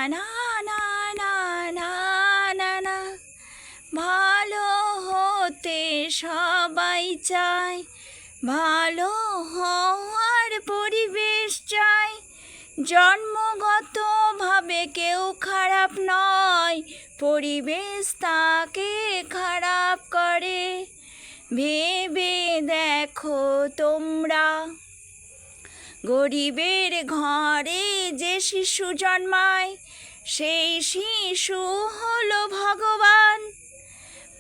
না না না না না না। ভালো হতে সবাই চায়, ভালো হওয়ার পরিবেশ চাই। জন্মগতভাবে কেউ খারাপ নয়, পরিবেশ তাকে খারাপ করে। ভেবে দেখো তোমরা, গরিবের ঘরে যে শিশু জন্মায় সেই শিশু হলো ভগবান।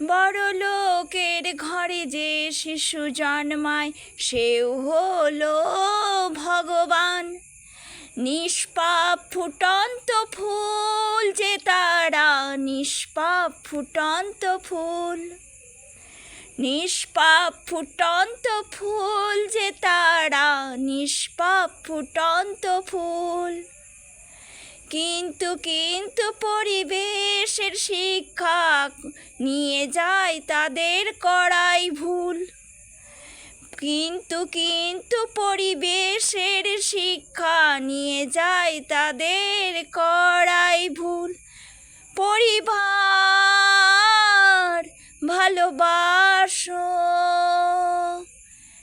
বড়লোকের ঘরে যে শিশু জন্মায় সেও হলো ভগবান। নিষ্পাপ ফুটন্ত ফুল যে তারা, নিষ্পাপ ফুটন্ত ফুল, নিষ্পাপ ফুটন্ত ফুল যে তারা, নিষ্পাপ ফুটন্ত ফুল। কিন্তু কিন্তু পরিবেশের শিক্ষা নিয়ে যায় তাদের করাই ভুল। কিন্তু কিন্তু পরিবেশের শিক্ষা নিয়ে যায় তাদের করাই ভুল। পরিবার ভালোবাসো,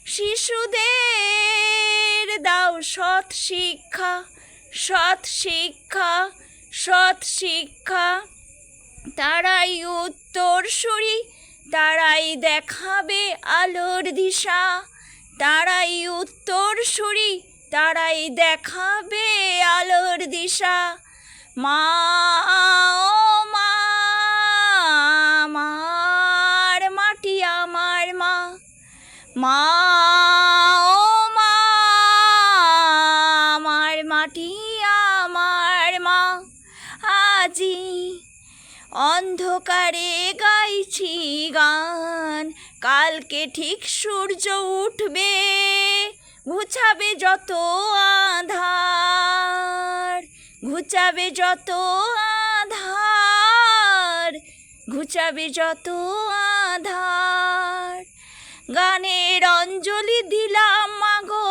শিশুদের দাও সৎ শিক্ষা, সৎ শিক্ষা, সৎ শিক্ষা। তারাই উত্তরসূরি, তারাই দেখাবে আলোর দিশা। তারাই উত্তরসূরি, তারাই দেখাবে আলোর দিশা। মা ও মা, আমার মাটি আমার মা। মা ও মা, আমার মাটি আমার মা। আজি অন্ধকারে গাইছি গান, কালকে ঠিক সূর্য উঠবে, ঘুচাবে যত আঁধার, ঘুচাবে যত আঁধার, ঘুচাবে যত আঁধার। গানের অঞ্জলি দিলাম মাগো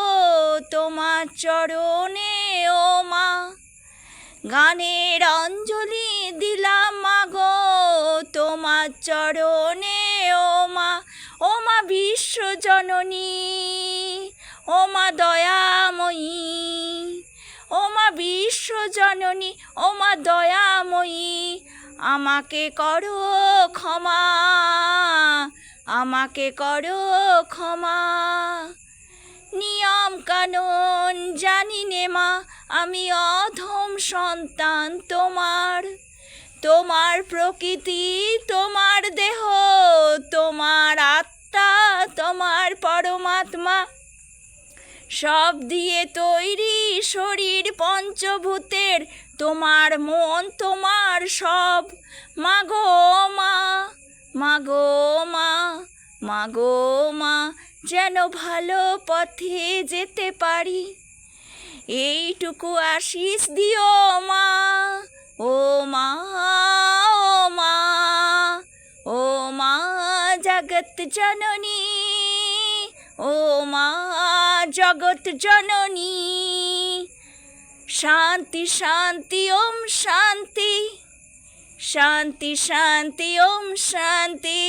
তোমার চরণে ও মা। গানের অঞ্জলি দিলাম মাগো তোমার চরণে ও মা। ও মা বিশ্বজননী, ও মা দয়াময়ী, ও মা বিশ্বজননী, ও মা দয়াময়ী। আমাকে করো ক্ষমা, আমাকে করো ক্ষমা। নিয়ম কানুন জানি নে মা, আমি অধম সন্তান তোমার। তোমার প্রকৃতি, তোমার দেহ, তোমার আত্মা, তোমার পরমাত্মা সব দিয়ে তৈরি শরীর পঞ্চভূতের। তোমার মন, তোমার সব। মাগো মা, মাগো মা, মাগো মা, যেন ভালো পথে যেতে পারি, এইটুকু আশিস দিও মা। ও মা, ও মা, ও মা জগৎ জননী, ও মা জগৎ জননী। শান্তি শান্তি ওম শান্তি, শান্তি শান্তি ওম শান্তি।